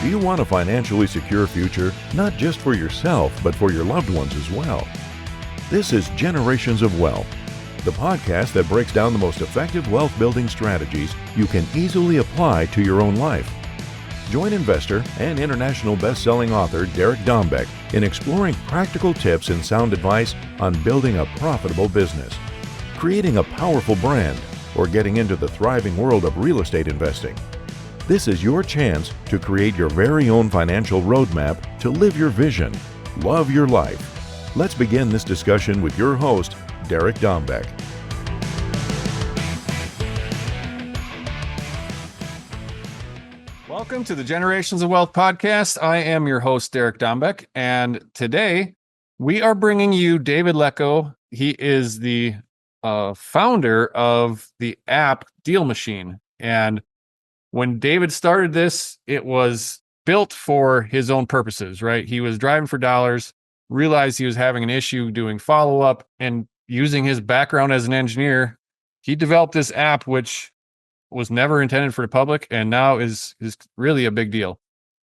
Do you want a financially secure future, not just for yourself, but for your loved ones as well? This is Generations of Wealth, the podcast that breaks down the most effective wealth building strategies you can easily apply to your own life. Join investor and international best-selling author Derek Dombeck in exploring practical tips and sound advice on building a profitable business, creating a powerful brand, or getting into the thriving world of real estate investing. This is your chance to create your very own financial roadmap to live your vision, love your life. Let's begin this discussion with your host, Derek Dombeck. Welcome to the Generations of Wealth podcast. I am your host, Derek Dombeck, and today we are bringing you David Lecko. He is the founder of the app Deal Machine. And when David started this, it was built for his own purposes, right? He was driving for dollars, realized he was having an issue doing follow-up, and using his background as an engineer, he developed this app, which was never intended for the public and now is really a big deal.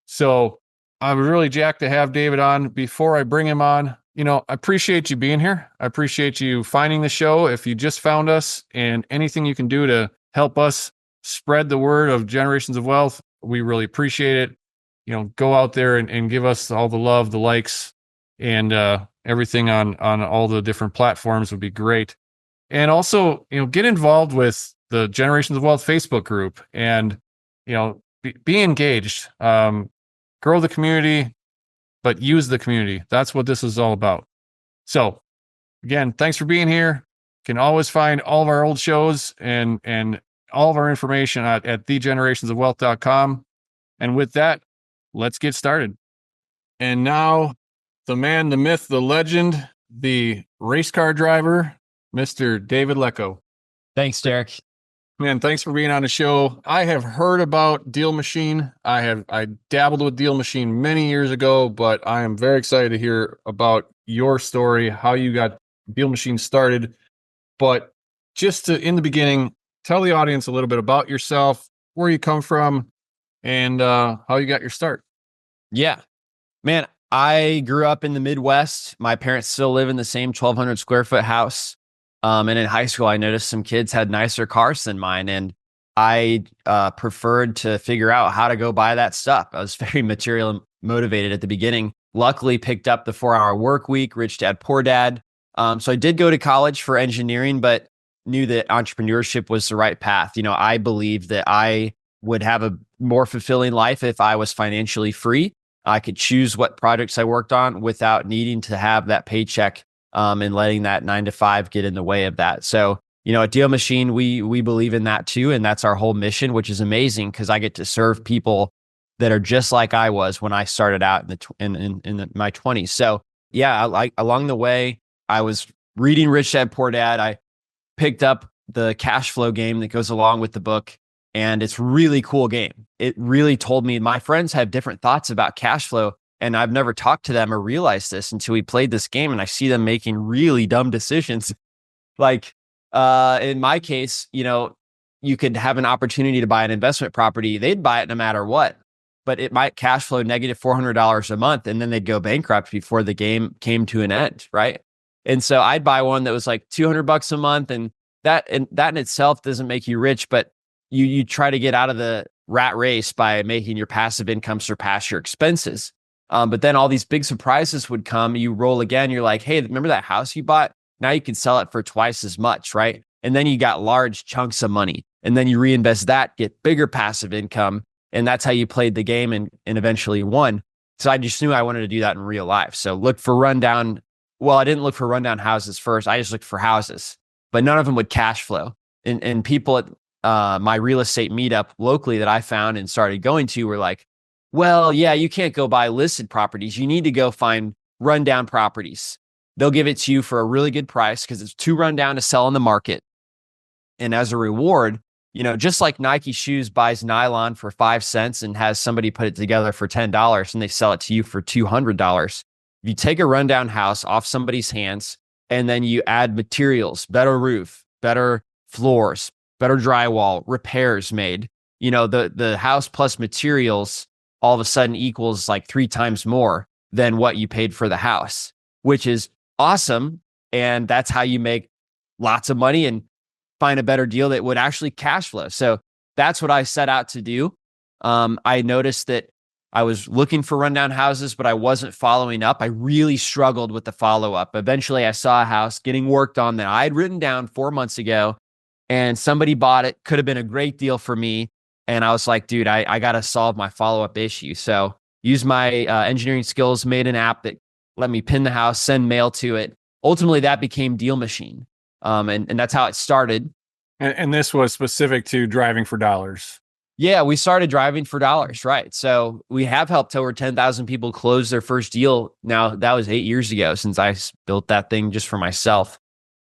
So I'm really jacked to have David on. Before I bring him on, I appreciate you being here. I appreciate you finding the show. If you just found us and anything you can do to help us spread the word of Generations of Wealth, we really appreciate it. Go out there and give us all the love, the likes, and everything on all the different platforms would be great. And also, get involved with the Generations of Wealth Facebook group and, be engaged, grow the community, but use the community. That's what this is all about. So again, thanks for being here. You can always find all of our old shows and all of our information at thegenerationsofwealth.com. And with that, let's get started. And now the man, the myth, the legend, the race car driver, Mr. David Lecko. Thanks, Derek. Man, thanks for being on the show. I have heard about Deal Machine. I dabbled with Deal Machine many years ago, but I am very excited to hear about your story, how you got Deal Machine started. But just in the beginning, tell the audience a little bit about yourself, where you come from, and how you got your start. Yeah, man, I grew up in the Midwest. My parents still live in the same 1,200 square foot house. And in high school, I noticed some kids had nicer cars than mine, and I preferred to figure out how to go buy that stuff. I was very material motivated at the beginning. Luckily, picked up the 4-hour Workweek, Rich Dad, Poor Dad. So I did go to college for engineering, but knew that entrepreneurship was the right path. I believed that I would have a more fulfilling life if I was financially free. I could choose what projects I worked on without needing to have that paycheck and letting that 9-to-5 get in the way of that. So, at Deal Machine, we believe in that too. And that's our whole mission, which is amazing because I get to serve people that are just like I was when I started out in my 20s. So yeah, along the way, I was reading Rich Dad, Poor Dad. I picked up the cash flow game that goes along with the book. And it's a really cool game. It really told me my friends have different thoughts about cash flow. And I've never talked to them or realized this until we played this game. And I see them making really dumb decisions. Like in my case, you could have an opportunity to buy an investment property. They'd buy it no matter what, but it might cash flow negative $400 a month. And then they'd go bankrupt before the game came to an end. Right. And so I'd buy one that was like $200 a month. And that in itself doesn't make you rich, but you try to get out of the rat race by making your passive income surpass your expenses. But then all these big surprises would come. You roll again. You're like, hey, remember that house you bought? Now you can sell it for twice as much, right? And then you got large chunks of money. And then you reinvest that, get bigger passive income. And that's how you played the game and eventually won. So I just knew I wanted to do that in real life. So look for rundown. Well, I didn't look for rundown houses first. I just looked for houses, but none of them would cash flow. And people at my real estate meetup locally that I found and started going to were like, well, yeah, you can't go buy listed properties. You need to go find rundown properties. They'll give it to you for a really good price because it's too rundown to sell on the market. And as a reward, just like Nike shoes buys nylon for 5 cents and has somebody put it together for $10 and they sell it to you for $200. If you take a rundown house off somebody's hands and then you add materials, better roof, better floors, better drywall, repairs made, the house plus materials all of a sudden equals like 3 times more than what you paid for the house, which is awesome. And that's how you make lots of money and find a better deal that would actually cash flow. So that's what I set out to do. I noticed that I was looking for rundown houses, but I wasn't following up. I really struggled with the follow up. Eventually, I saw a house getting worked on that I had written down 4 months ago, and somebody bought it. Could have been a great deal for me. And I was like, dude, I got to solve my follow up issue. So use my engineering skills, made an app that let me pin the house, send mail to it. Ultimately, that became Deal Machine. And that's how it started. And this was specific to driving for dollars. Yeah, we started driving for dollars, right? So we have helped over 10,000 people close their first deal. Now, that was 8 years ago since I built that thing just for myself.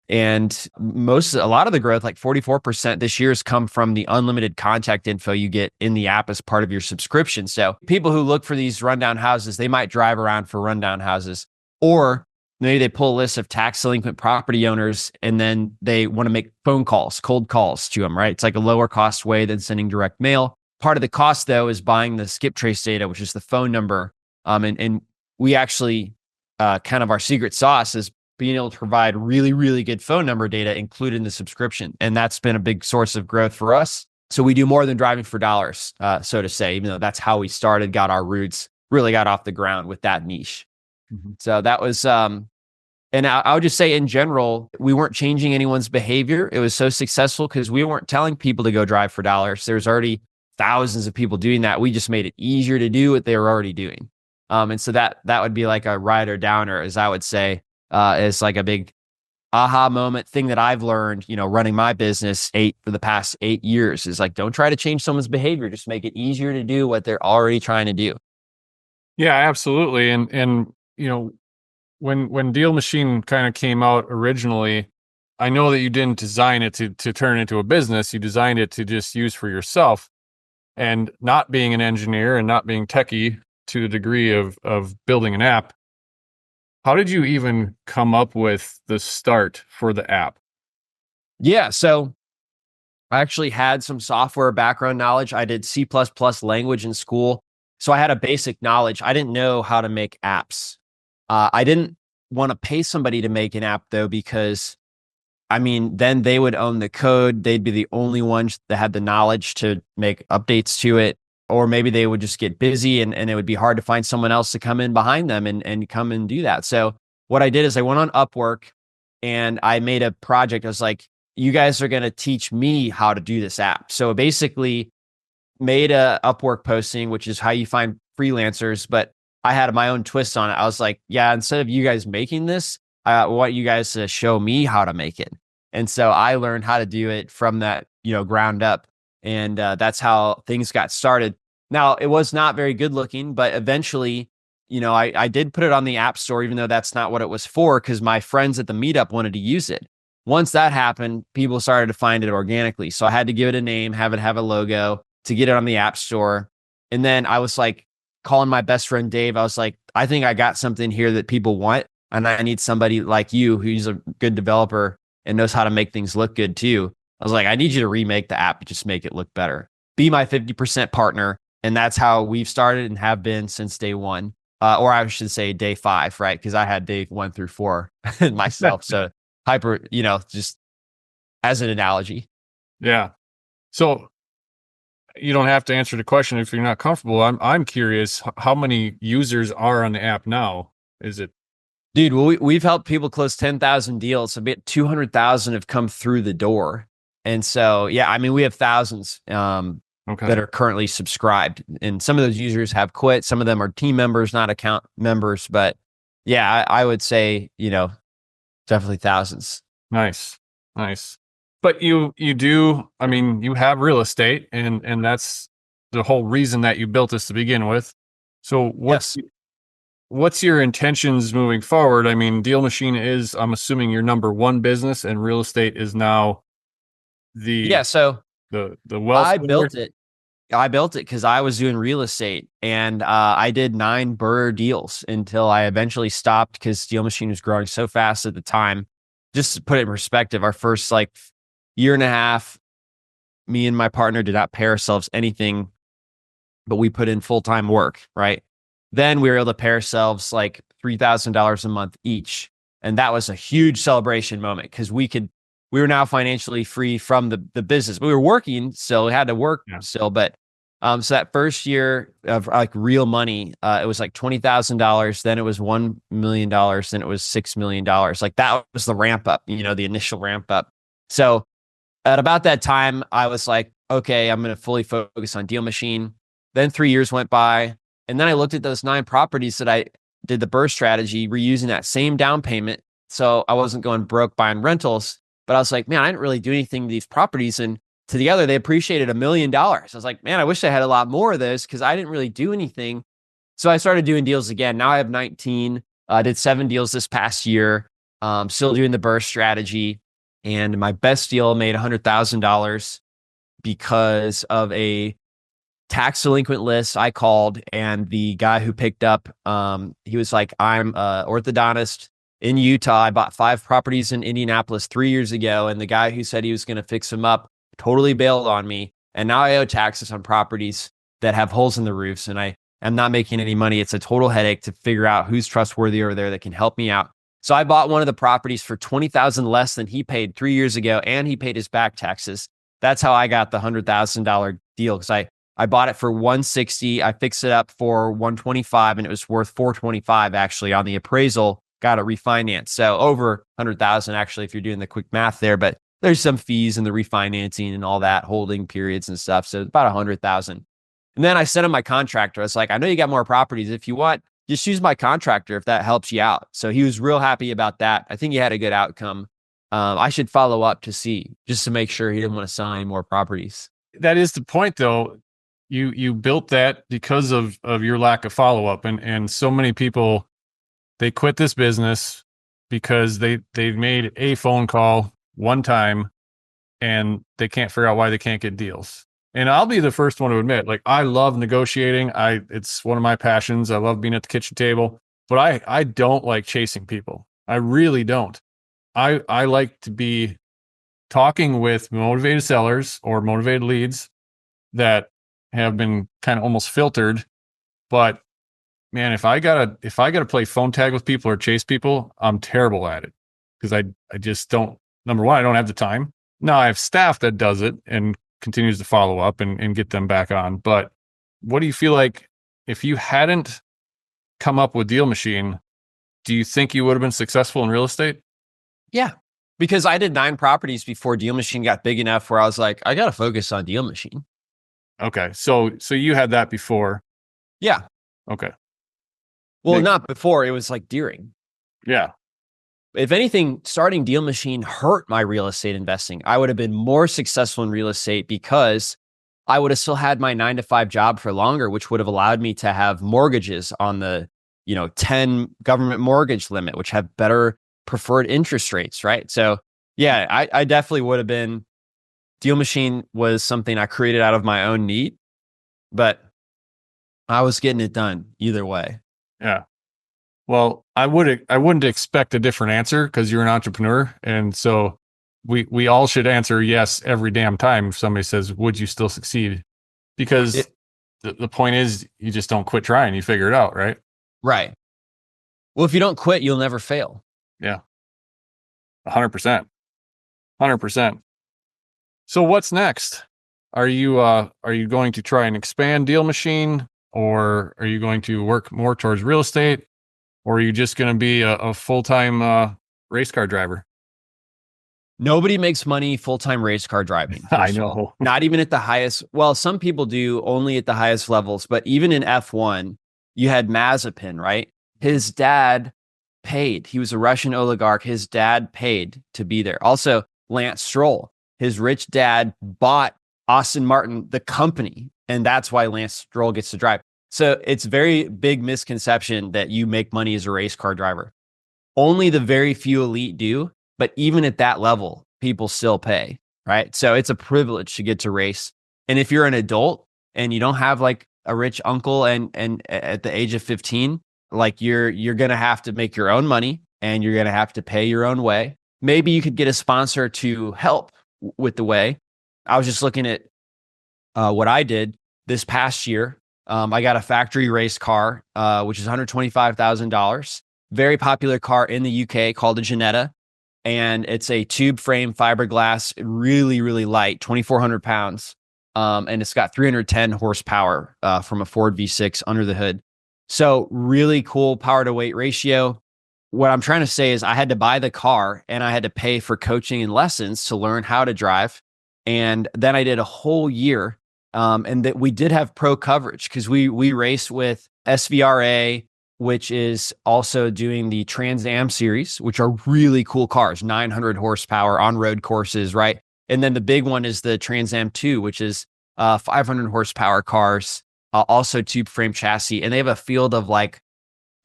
And a lot of the growth, like 44% this year, has come from the unlimited contact info you get in the app as part of your subscription. So people who look for these rundown houses, they might drive around for rundown houses, or maybe they pull a list of tax delinquent property owners and then they want to make phone calls, cold calls to them, right? It's like a lower cost way than sending direct mail. Part of the cost, though, is buying the skip trace data, which is the phone number. And we actually, kind of our secret sauce is being able to provide really, really good phone number data included in the subscription. And that's been a big source of growth for us. So we do more than driving for dollars, so to say, even though that's how we started, got our roots, really got off the ground with that niche. Mm-hmm. So that was, and I would just say in general, we weren't changing anyone's behavior. It was so successful because we weren't telling people to go drive for dollars. There's already thousands of people doing that. We just made it easier to do what they were already doing. And so that would be like a ride or downer, as I would say, is like a big aha moment thing that I've learned, running my business for the past 8 years is like, don't try to change someone's behavior. Just make it easier to do what they're already trying to do. Yeah, absolutely. And when Deal Machine kind of came out originally, I know that you didn't design it to turn into a business. You designed it to just use for yourself. And not being an engineer and not being techie to the degree of building an app, how did you even come up with the start for the app? Yeah, so I actually had some software background knowledge. I did C++ language in school. So I had a basic knowledge. I didn't know how to make apps. I didn't want to pay somebody to make an app, though, because then they would own the code. They'd be the only ones that had the knowledge to make updates to it. Or maybe they would just get busy and it would be hard to find someone else to come in behind them and come and do that. So what I did is I went on Upwork and I made a project. I was like, you guys are going to teach me how to do this app. So basically made a Upwork posting, which is how you find freelancers, but I had my own twist on it. I was like, yeah, instead of you guys making this, I want you guys to show me how to make it. And so I learned how to do it from that, ground up. And that's how things got started. Now, it was not very good looking, but eventually, I did put it on the App Store, even though that's not what it was for, because my friends at the meetup wanted to use it. Once that happened, people started to find it organically. So I had to give it a name, have a logo to get it on the App Store. And then I was like, calling my best friend Dave, I was like, I think I got something here that people want. And I need somebody like you who's a good developer and knows how to make things look good too. I was like, I need you to remake the app, just make it look better. Be my 50% partner. And that's how we've started and have been since day one. Or I should say day 5, right? Because I had day 1 through 4 myself. So just as an analogy. Yeah. So you don't have to answer the question if you're not comfortable. I'm curious, how many users are on the app now? Is it? Dude, we've helped people close 10,000 deals. About 200,000 have come through the door. And so, yeah, we have thousands that are currently subscribed. And some of those users have quit. Some of them are team members, not account members. But yeah, I would say, definitely thousands. Nice. But you do, you have real estate and that's the whole reason that you built this to begin with. So what's your intentions moving forward? Deal Machine is, I'm assuming, your number one business, and real estate is now so the wealth. I built it because I was doing real estate, and I did 9 BRRRR deals until I eventually stopped because Deal Machine was growing so fast at the time. Just to put it in perspective, our first year and a half, me and my partner did not pay ourselves anything but we put in full-time work, right? Then we were able to pay ourselves like $3,000 a month each. And that was a huge celebration moment because we were now financially free from the business. We were working still, we had to work still, but so that first year of like real money, it was like $20,000. Then it was $1 million. Then it was $6 million. Like that was the ramp up, the initial ramp up. So at about that time, I was like, okay, I'm going to fully focus on Deal Machine. Then 3 years went by. And then I looked at those 9 properties that I did the BRRRR strategy, reusing that same down payment. So I wasn't going broke buying rentals, but I was like, man, I didn't really do anything to these properties. And together they appreciated $1 million. I was like, man, I wish I had a lot more of those because I didn't really do anything. So I started doing deals again. Now I have 19. I did 7 deals this past year. Still doing the BRRRR strategy. And my best deal made $100,000 because of a tax delinquent list I called, and the guy who picked up, he was like, I'm an orthodontist in Utah. I bought 5 properties in Indianapolis 3 years ago. And the guy who said he was going to fix them up totally bailed on me. And now I owe taxes on properties that have holes in the roofs. And I am not making any money. It's a total headache to figure out who's trustworthy over there that can help me out. So I bought one of the properties for $20,000 less than he paid 3 years ago. And he paid his back taxes. That's how I got the $100,000 deal. Because I bought it for $160. I fixed it up for $125, and it was worth $425 actually on the appraisal. Got it refinanced. So over $100,000 actually, if you're doing the quick math there, but there's some fees and the refinancing and all that, holding periods and stuff. So about $100,000. And then I sent him my contractor. I was like, I know you got more properties. If you want, just use my contractor if that helps you out. So he was real happy about that. I think he had a good outcome. I should follow up to see, just to make sure he didn't want to sell any more properties. That is the point though. You built that because of your lack of follow-up. And so many people, they quit this business because they made a phone call one time and they can't figure out why they can't get deals. And I'll be the first one to admit, like, I love negotiating. It's one of my passions. I love being at the kitchen table, but I don't like chasing people. I really don't. I like to be talking with motivated sellers or motivated leads that have been kind of almost filtered. But man, if I gotta play phone tag with people or chase people, I'm terrible at it because I just don't. Number one, I don't have the time. Now I have staff that does it and continues to follow up and get them back on. But what do you feel like if you hadn't come up with Deal Machine, do you think you would have been successful in real estate? Yeah, because I did 9 properties before Deal Machine got big enough where I was like, I got to focus on Deal Machine. Okay. So you had that before. Yeah. Okay. Well, not before. It was like during. Yeah. If anything, starting Deal Machine hurt my real estate investing. I would have been more successful in real estate because I would have still had my 9-to-5 job for longer, which would have allowed me to have mortgages on the, 10 government mortgage limit, which have better preferred interest rates, right? So yeah, I definitely would have been. Deal Machine was something I created out of my own need, but I was getting it done either way. Yeah. Well, I wouldn't expect a different answer because you're an entrepreneur. And so we all should answer yes every damn time if somebody says, would you still succeed? Because the point is you just don't quit trying. You figure it out, right? Right. Well, if you don't quit, you'll never fail. Yeah. 100%. 100%. So what's next? Are you going to try and expand Deal Machine, or are you going to work more towards real estate, or are you just going to be a full-time race car driver? Nobody makes money full-time race car driving. I know. Not even at the highest. Well, some people do only at the highest levels, but even in F1, you had Mazepin, right? His dad paid. He was a Russian oligarch. His dad paid to be there. Also, Lance Stroll, his rich dad bought Aston Martin, the company, and that's why Lance Stroll gets to drive. So it's very big misconception that you make money as a race car driver. Only the very few elite do, but even at that level, people still pay, right? So it's a privilege to get to race. And if you're an adult and you don't have like a rich uncle and at the age of 15, like you're going to have to make your own money and you're going to have to pay your own way. Maybe you could get a sponsor to help with the way. I was just looking at what I did this past year. I got a factory race car, which is $125,000. Very popular car in the UK called a Jannetta. And it's a tube frame fiberglass, really, really light, 2,400 pounds. And it's got 310 horsepower from a Ford V6 under the hood. So really cool power to weight ratio. What I'm trying to say is I had to buy the car and I had to pay for coaching and lessons to learn how to drive. And then I did a whole year. And that we did have pro coverage because we race with SVRA, which is also doing the Trans Am series, which are really cool cars, 900 horsepower on road courses, right? And then the big one is the Trans Am 2, which is 500 horsepower cars, also tube frame chassis. And they have a field of like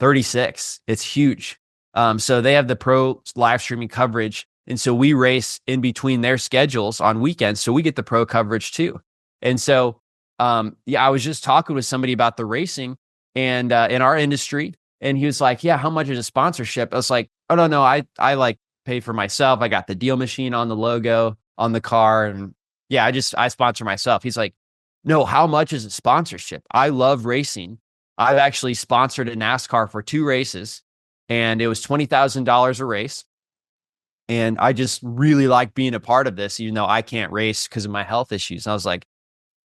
36. It's huge. So they have the pro live streaming coverage. And so we race in between their schedules on weekends. So we get the pro coverage too. And so, I was just talking with somebody about the racing and in our industry. And he was like, yeah, how much is a sponsorship? I was like, oh, no, I like pay for myself. I got the deal machine on the logo on the car. And yeah, I sponsor myself. He's like, no, how much is a sponsorship? I love racing. I've actually sponsored a NASCAR for 2 races and it was $20,000 a race. And I just really like being a part of this, even though I can't race because of my health issues. And I was like,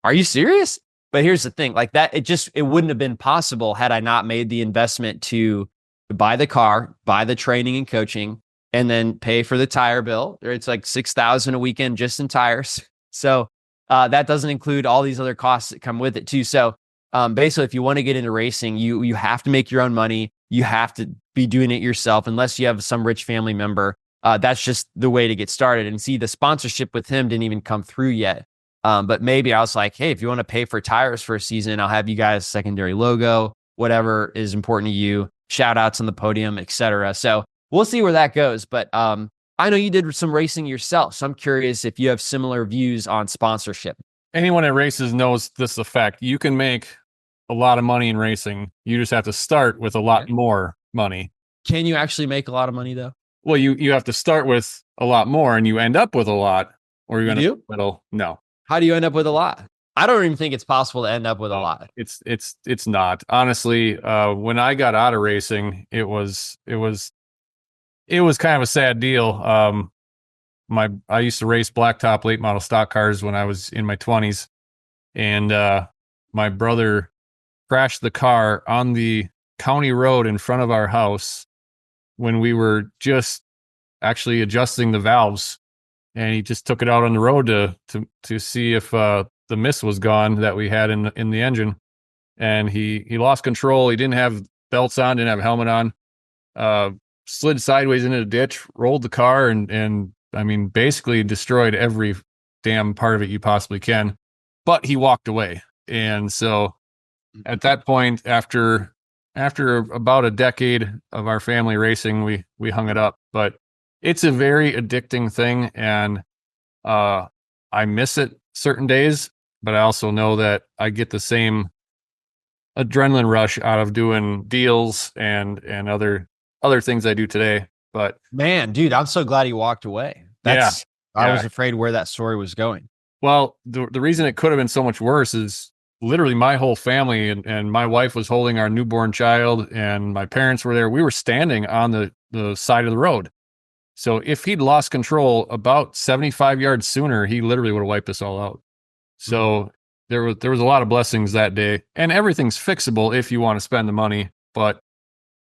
are you serious? But here's the thing, like that, it wouldn't have been possible had I not made the investment to buy the car, buy the training and coaching, and then pay for the tire bill. It's like $6,000 a weekend just in tires. So that doesn't include all these other costs that come with it too. So basically, if you want to get into racing, you have to make your own money. You have to be doing it yourself, unless you have some rich family member. That's just the way to get started. And see, the sponsorship with him didn't even come through yet. But maybe I was like, hey, if you want to pay for tires for a season, I'll have you guys secondary logo, whatever is important to you, shout outs on the podium, etc. So we'll see where that goes. But I know you did some racing yourself. So I'm curious if you have similar views on sponsorship. Anyone that races knows this effect. You can make a lot of money in racing. You just have to start with a lot more money. Can you actually make a lot of money though? Well, you have to start with a lot more and you end up with a lot, or you're going to middle. No. How do you end up with a lot? I don't even think it's possible to end up with a lot. It's not. Honestly, when I got out of racing, it was kind of a sad deal. I used to race blacktop late model stock cars when I was in my 20s, and my brother crashed the car on the county road in front of our house when we were just actually adjusting the valves. And he just took it out on the road to see if the mist was gone that we had in the engine. And he lost control. He didn't have belts on, didn't have a helmet on, slid sideways into the ditch, rolled the car, and I mean, basically destroyed every damn part of it you possibly can. But he walked away. And so at that point, after about a decade of our family racing, we hung it up. But it's a very addicting thing, and I miss it certain days, but I also know that I get the same adrenaline rush out of doing deals and other things I do today. But man, dude, I'm so glad he walked away. I was afraid where that story was going. Well, the reason it could have been so much worse is literally my whole family and my wife was holding our newborn child and my parents were there. We were standing on the side of the road. So if he'd lost control about 75 yards sooner, he literally would have wiped us all out. So there was a lot of blessings that day, and everything's fixable if you want to spend the money. But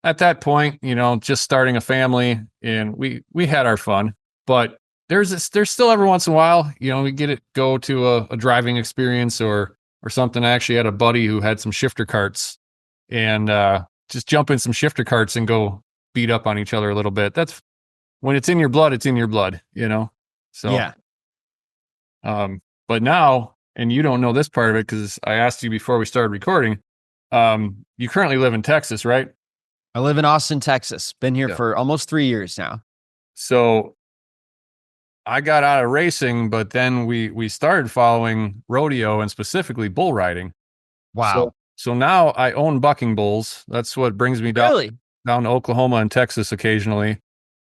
at that point, just starting a family, and we had our fun, but there's still every once in a while, we go to a driving experience or something. I actually had a buddy who had some shifter carts, and just jump in some shifter carts and go beat up on each other a little bit. That's when it's in your blood, it's in your blood, So, yeah. But now, and you don't know this part of it because I asked you before we started recording, you currently live in Texas, right? I live in Austin, Texas. Been here for almost 3 years now. So I got out of racing, but then we started following rodeo and specifically bull riding. Wow. So now I own bucking bulls. That's what brings me down to Oklahoma and Texas occasionally.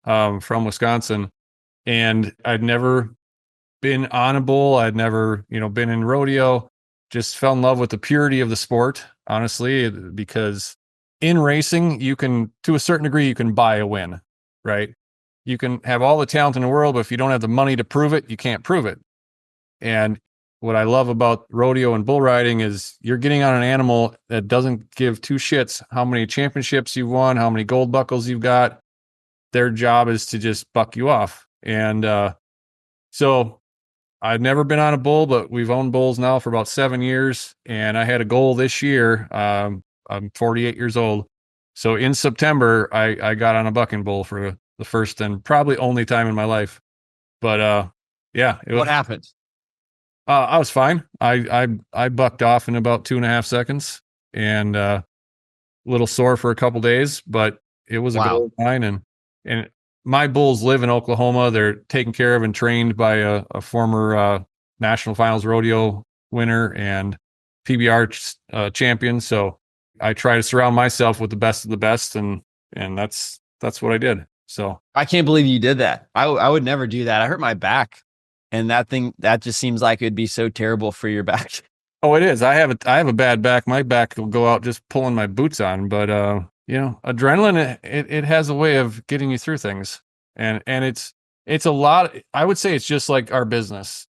From Wisconsin, and I'd never been on a bull. I'd never, been in rodeo. just fell in love with the purity of the sport, honestly, because in racing, you can, to a certain degree, you can buy a win, right? You can have all the talent in the world, but if you don't have the money to prove it, you can't prove it. And what I love about rodeo and bull riding is you're getting on an animal that doesn't give two shits how many championships you've won, how many gold buckles you've got. Their job is to just buck you off. And so I've never been on a bull, but we've owned bulls now for about 7 years. And I had a goal this year. I'm 48 years old. So in September, I got on a bucking bull for the first and probably only time in my life. But yeah. What happened? I was fine. I bucked off in about 2.5 seconds and a little sore for a couple days, but it was a goal of mine. And my bulls live in Oklahoma. They're taken care of and trained by a former national finals rodeo winner and PBR champion. So I try to surround myself with the best of the best, and that's what I did. So I can't believe you did that. I would never do that. I hurt my back, and that just seems like it would be so terrible for your back. Oh, it is. I have a bad back. My back will go out just pulling my boots on, but adrenaline, it has a way of getting you through things. And it's a lot. I would say it's just like our business.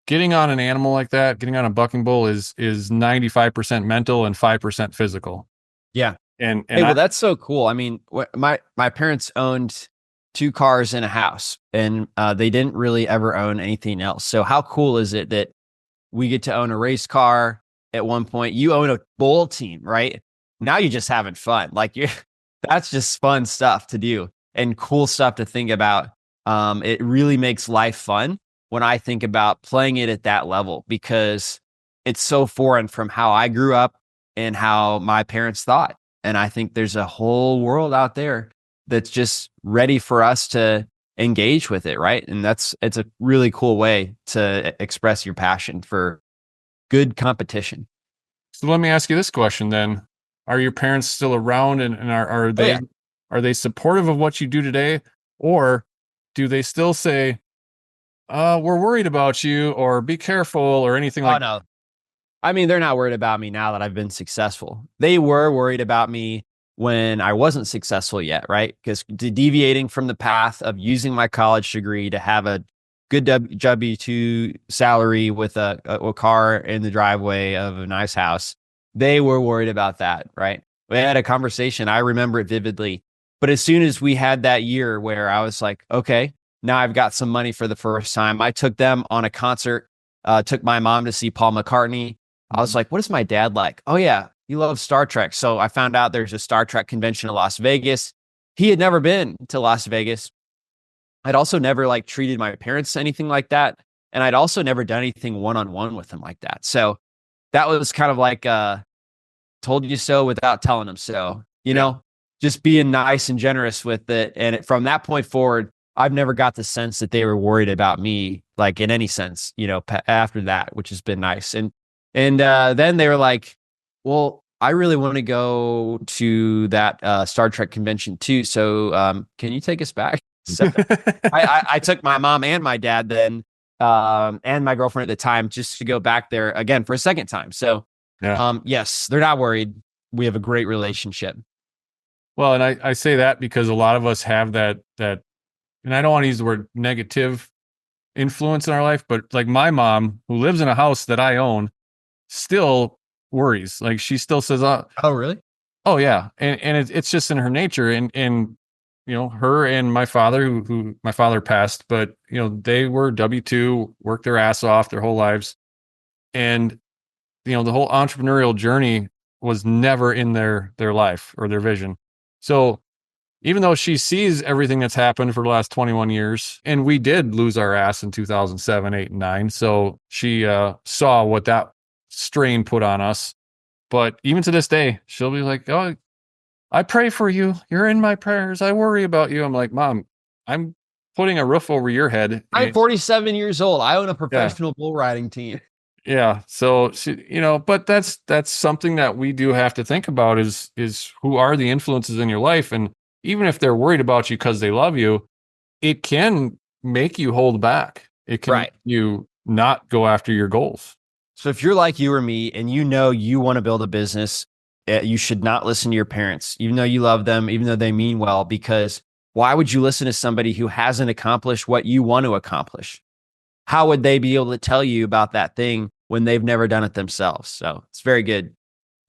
Getting on an animal like that, getting on a bucking bull is 95% mental and 5% physical. Yeah. And hey, well, that's so cool. I mean, my parents owned 2 cars and a house, and they didn't really ever own anything else. So how cool is it that we get to own a race car at one point? You own a bull team, right? Now you're just having fun. Like that's just fun stuff to do and cool stuff to think about. It really makes life fun when I think about playing it at that level, because it's so foreign from how I grew up and how my parents thought. And I think there's a whole world out there that's just ready for us to engage with it, right? And it's a really cool way to express your passion for good competition. So let me ask you this question then. Are your parents still around, and are they are they supportive of what you do today? Or do they still say, we're worried about you, or be careful, or anything like that? No. I mean, they're not worried about me now that I've been successful. They were worried about me when I wasn't successful yet, right? Because deviating from the path of using my college degree to have a good W-2 salary with a car in the driveway of a nice house, they were worried about that, right? We had a conversation. I remember it vividly. But as soon as we had that year where I was like, okay, now I've got some money for the first time, I took them on a concert, took my mom to see Paul McCartney. I was like, what is my dad like? Oh, yeah, he loves Star Trek. So I found out there's a Star Trek convention in Las Vegas. He had never been to Las Vegas. I'd also never treated my parents anything like that. And I'd also never done anything one-on-one with them like that. So that was kind of like, told you so without telling them so, you know, just being nice and generous with it. And from that point forward, I've never got the sense that they were worried about me, like in any sense, after that, which has been nice. And then they were like, well, I really want to go to that Star Trek convention too. So can you take us back? So I took my mom and my dad then, and my girlfriend at the time, just to go back there again for a second time. So yes, they're not worried. We have a great relationship. Well, and I say that because a lot of us have that, and I don't want to use the word negative influence in our life, but like my mom, who lives in a house that I own, still worries. Like she still says, "Oh, really? Oh, yeah." And it's just in her nature. And her and my father, who my father passed, but they were W-2, worked their ass off their whole lives, and the whole entrepreneurial journey was never in their life or their vision. So even though she sees everything that's happened for the last 21 years, and we did lose our ass in 2007, 8, and 9, so she saw what that strain put on us. But even to this day, she'll be like, "Oh, I pray for you. You're in my prayers. I worry about you." I'm like, "Mom, I'm putting a roof over your head." I'm 47 years old. I own a professional bull riding team. Yeah. So she, but that's something that we do have to think about is who are the influences in your life. And even if they're worried about you because they love you, it can make you hold back. It can make you not go after your goals. So if you're like you or me and you know you want to build a business, you should not listen to your parents, even though you love them, even though they mean well, because why would you listen to somebody who hasn't accomplished what you want to accomplish? How would they be able to tell you about that thing when they've never done it themselves? So it's very good.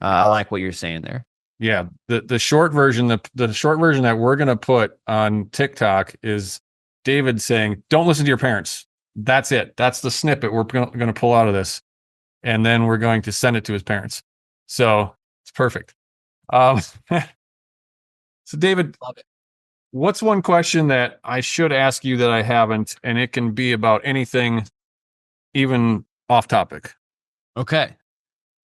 I like what you're saying there. Yeah. The short version, the short version that we're going to put on TikTok is David saying, don't listen to your parents. That's it. That's the snippet we're going to pull out of this. And then we're going to send it to his parents. So it's perfect. So David, Love it. what's one question that I should ask you that I haven't, and it can be about anything, even off topic? Okay.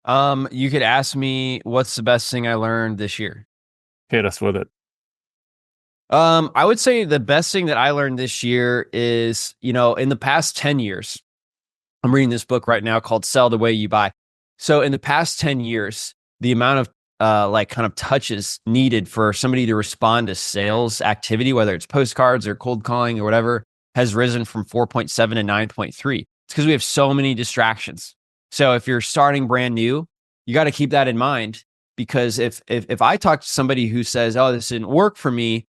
You could ask me what's the best thing I learned this year. Hit us with it. I would say the best thing that I learned this year is, in the past 10 years, I'm reading this book right now called Sell the Way You Buy. So in the past 10 years, the amount of kind of touches needed for somebody to respond to sales activity, whether it's postcards or cold calling or whatever, has risen from 4.7 to 9.3. It's because we have so many distractions. So if you're starting brand new, you got to keep that in mind, because if I talk to somebody who says, oh, this didn't work for me,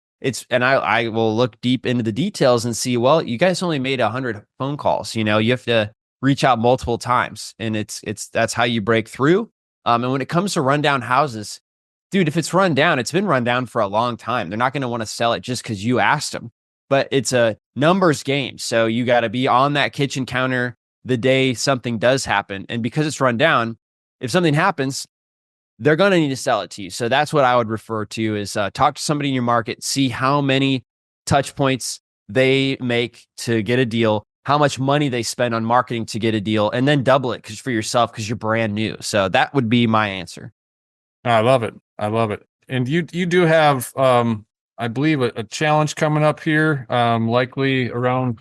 I will look deep into the details and see, well, you guys only made 100 phone calls. You have to reach out multiple times, and that's how you break through. And when it comes to rundown houses, dude, if it's run down, it's been run down for a long time. They're not going to want to sell it just because you asked them. But it's a numbers game. So you got to be on that kitchen counter the day something does happen. And because it's run down, if something happens, they're going to need to sell it to you. So that's what I would refer to is talk to somebody in your market, see how many touch points they make to get a deal, how much money they spend on marketing to get a deal, and then double it for yourself because you're brand new. So that would be my answer. I love it. I love it. And you do have, I believe, a challenge coming up here, likely around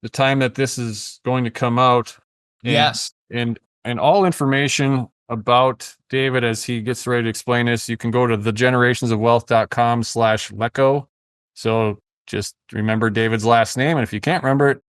the time that this is going to come out. Yes. And all information about David as he gets ready to explain this, you can go to thegenerationsofwealth.com/Lecko. So just remember David's last name. And if you can't remember it,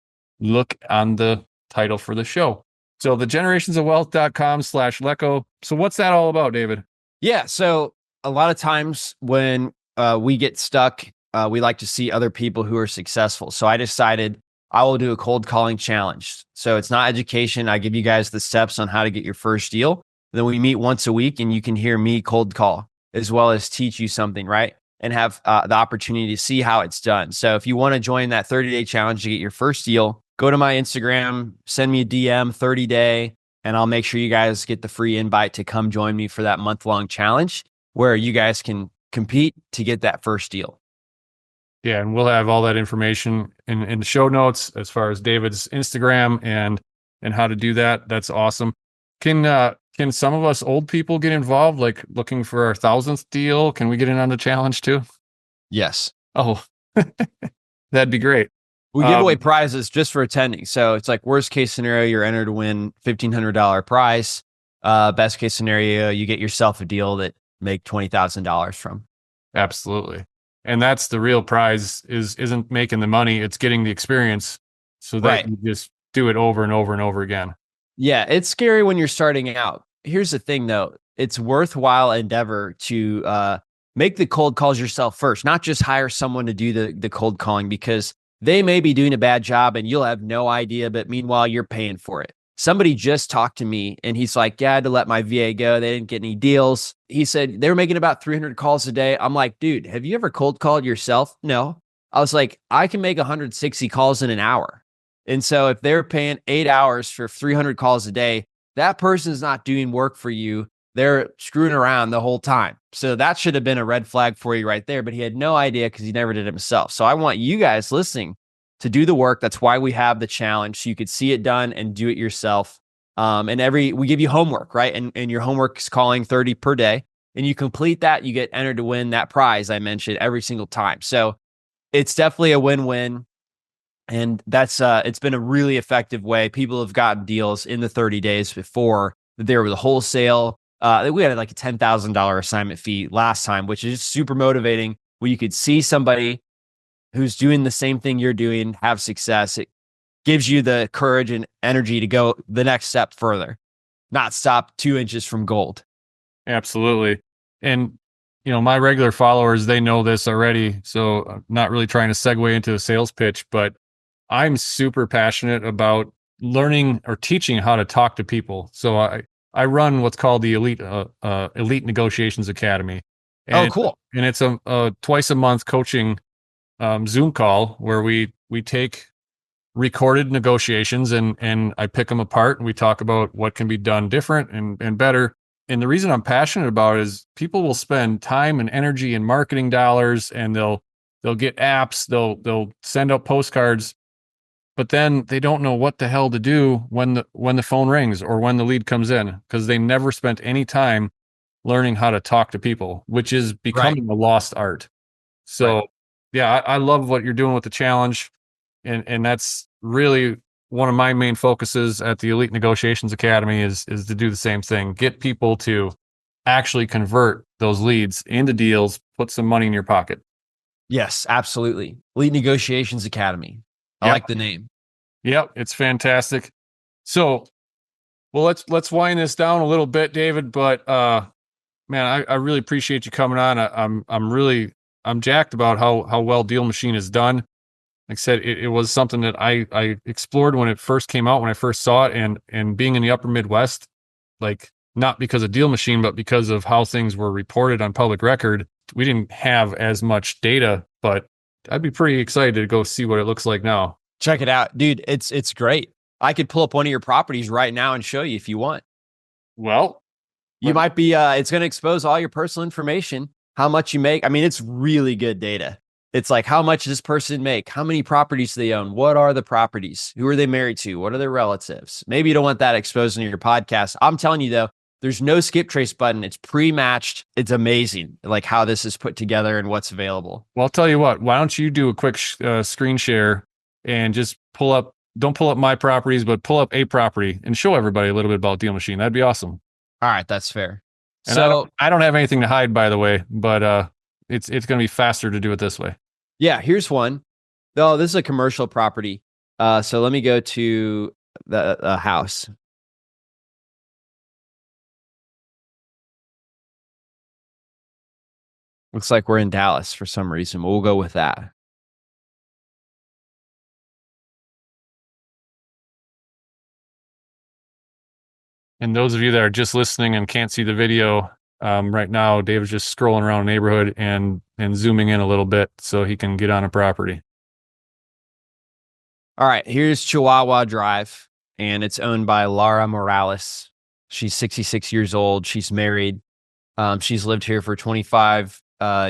look on the title for the show. So thegenerationsofwealth.com/Lecko. So what's that all about, David? Yeah. So a lot of times when we get stuck, we like to see other people who are successful. So I decided I will do a cold calling challenge. So it's not education. I give you guys the steps on how to get your first deal. Then we meet once a week and you can hear me cold call as well as teach you something, right? And have the opportunity to see how it's done. So if you want to join that 30-day challenge to get your first deal, go to my Instagram, send me a DM 30-day, and I'll make sure you guys get the free invite to come join me for that month-long challenge where you guys can compete to get that first deal. Yeah, and we'll have all that information in the show notes as far as David's Instagram and how to do that. That's awesome. Can some of us old people get involved, like looking for our 1,000th deal? Can we get in on the challenge too? Yes. Oh, that'd be great. We give away prizes just for attending. So it's like worst case scenario, you're entered to win $1,500 prize. Best case scenario, you get yourself a deal that make $20,000 from. Absolutely. And that's the real prize isn't making the money. It's getting the experience so that you just do it over and over and over again. Yeah. It's scary when you're starting out. Here's the thing though. It's worthwhile endeavor to make the cold calls yourself first, not just hire someone to do the cold calling, because they may be doing a bad job and you'll have no idea, but meanwhile, you're paying for it. Somebody just talked to me and he's like, yeah, I had to let my VA go. They didn't get any deals. He said they were making about 300 calls a day. I'm like, dude, have you ever cold called yourself? No. I was like, I can make 160 calls in an hour. And so if they're paying 8 hours for 300 calls a day, that person's not doing work for you. They're screwing around the whole time. So that should have been a red flag for you right there, but he had no idea because he never did it himself. So I want you guys listening to do the work. That's why we have the challenge. So you could see it done and do it yourself. And we give you homework, right? And your homework is calling 30 per day. And you complete that, you get entered to win that prize I mentioned every single time. So it's definitely a win-win. And that's it's been a really effective way. People have gotten deals in the 30 days before. There was a wholesale. We had like a $10,000 assignment fee last time, which is super motivating, where you could see somebody who's doing the same thing you're doing have success. gives you the courage and energy to go the next step further, not stop 2 inches from gold. Absolutely. And, my regular followers, they know this already. So I'm not really trying to segue into a sales pitch, but I'm super passionate about learning or teaching how to talk to people. So I run what's called the Elite Negotiations Academy. Oh, And, cool. And it's a twice a month coaching Zoom call where we take recorded negotiations and I pick them apart and we talk about what can be done different and better. And the reason I'm passionate about it is people will spend time and energy and marketing dollars, and they'll get apps, they'll send out postcards, but then they don't know what the hell to do when the phone rings or when the lead comes in, because they never spent any time learning how to talk to people, which is becoming a lost art. So yeah, I love what you're doing with the challenge. And that's really one of my main focuses at the Elite Negotiations Academy is to do the same thing. Get people to actually convert those leads into deals, put some money in your pocket. Yes, absolutely. Elite Negotiations Academy. I like the name. Yep, it's fantastic. So, well, let's wind this down a little bit, David. But man, I really appreciate you coming on. I'm jacked about how well Deal Machine is done. Like I said, it was something that I explored when it first came out, when I first saw it, and being in the upper Midwest, like not because of Deal Machine, but because of how things were reported on public record, we didn't have as much data, but I'd be pretty excited to go see what it looks like now. Check it out, dude. It's great. I could pull up one of your properties right now and show you if you want. Well, you might be, it's going to expose all your personal information, how much you make. I mean, it's really good data. It's like, how much does this person make? How many properties do they own? What are the properties? Who are they married to? What are their relatives? Maybe you don't want that exposed in your podcast. I'm telling you though, there's no skip trace button. It's pre-matched. It's amazing, like how this is put together and what's available. Well, I'll tell you what, why don't you do a quick screen share and just don't pull up my properties, but pull up a property and show everybody a little bit about Deal Machine. That'd be awesome. All right. That's fair. And so I don't have anything to hide, by the way, but it's going to be faster to do it this way. Yeah, here's one. Oh, this is a commercial property. So let me go to the house. Looks like we're in Dallas for some reason. We'll go with that. And those of you that are just listening and can't see the video, right now, David's just scrolling around the neighborhood and zooming in a little bit so he can get on a property. All right, here's Chihuahua Drive, and it's owned by Laura Morales. She's 66 years old. She's married. She's lived here for 25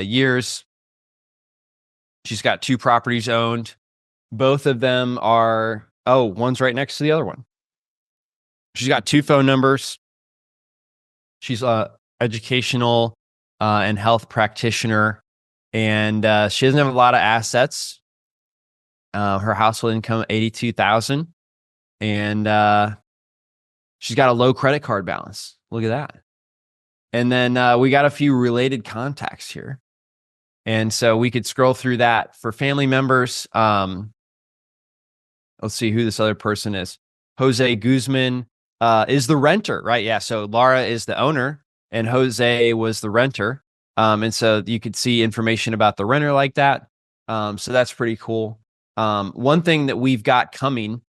years. She's got 2 properties owned. Both of them are, one's right next to the other one. She's got 2 phone numbers. She's a educational and health practitioner, and she doesn't have a lot of assets. Her household income $82,000, and she's got a low credit card balance. Look at that. And then we got a few related contacts here, and so we could scroll through that for family members. Let's see who this other person is. Jose Guzman is the renter, right? Yeah. So Laura is the owner, and Jose was the renter. And so you could see information about the renter like that. So that's pretty cool. One thing that we've got coming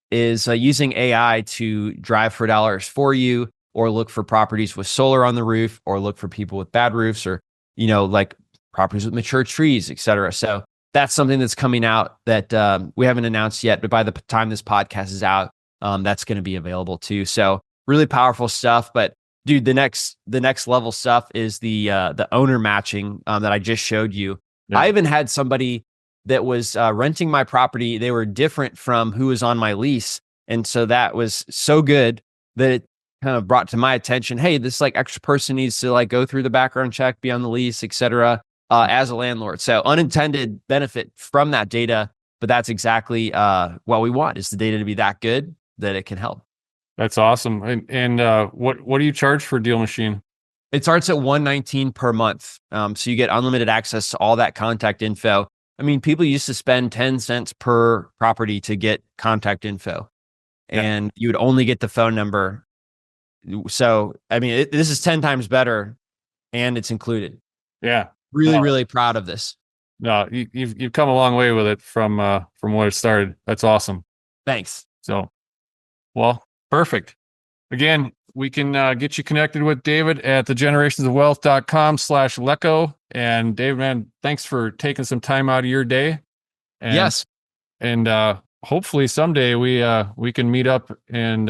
is using AI to drive for dollars for you, or look for properties with solar on the roof, or look for people with bad roofs, or, like properties with mature trees, et cetera. So that's something that's coming out that we haven't announced yet, but by the time this podcast is out, that's going to be available too. So really powerful stuff. But dude, the next level stuff is the owner matching that I just showed you. Yeah. I even had somebody that was renting my property. They were different from who was on my lease, and so that was so good that it kind of brought to my attention, hey, this extra person needs to go through the background check, be on the lease, et cetera, as a landlord. So unintended benefit from that data, but that's exactly what we want, is the data to be that good that it can help. That's awesome. And what do you charge for Deal Machine? It starts at $119 per month. So you get unlimited access to all that contact info. I mean, people used to spend 10 cents per property to get contact info, and you would only get the phone number. So, I mean, this is 10 times better, and it's included. Yeah. Really, really proud of this. No, you've come a long way with it from where it started. That's awesome. Thanks. So, well, perfect. Again, we can get you connected with David at thegenerationsofwealth.com/Lecko. And David, man, thanks for taking some time out of your day. And, Yes. And hopefully someday we can meet up and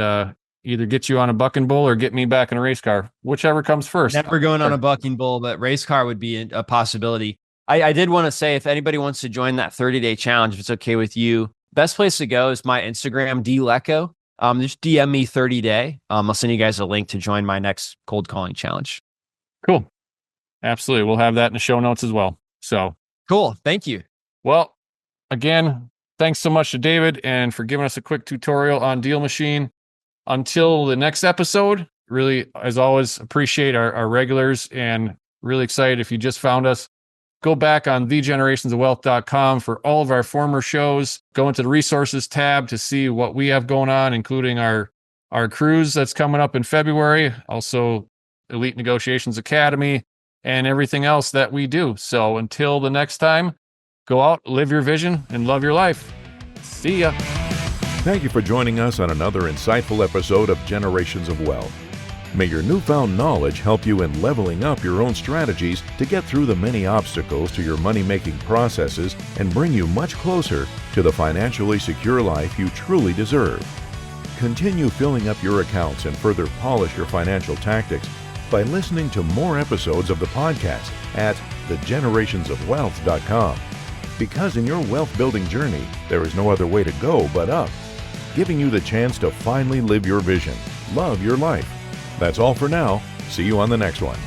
either get you on a bucking bull or get me back in a race car, whichever comes first. Never going on a bucking bull, but race car would be a possibility. I did want to say, if anybody wants to join that 30-day challenge, if it's okay with you, best place to go is my Instagram, Lecko. Just DM me 30-day. I'll send you guys a link to join my next cold calling challenge. Cool. Absolutely. We'll have that in the show notes as well. So cool. Thank you. Well, again, thanks so much to David and for giving us a quick tutorial on Deal Machine. Until the next episode, really, as always, appreciate our regulars and really excited if you just found us. Go back on thegenerationsofwealth.com for all of our former shows. Go into the resources tab to see what we have going on, including our cruise that's coming up in February, also Elite Negotiations Academy, and everything else that we do. So until the next time, go out, live your vision, and love your life. See ya. Thank you for joining us on another insightful episode of Generations of Wealth. May your newfound knowledge help you in leveling up your own strategies to get through the many obstacles to your money-making processes and bring you much closer to the financially secure life you truly deserve. Continue filling up your accounts and further polish your financial tactics by listening to more episodes of the podcast at thegenerationsofwealth.com. Because in your wealth-building journey, there is no other way to go but up, giving you the chance to finally live your vision, love your life. That's all for now. See you on the next one.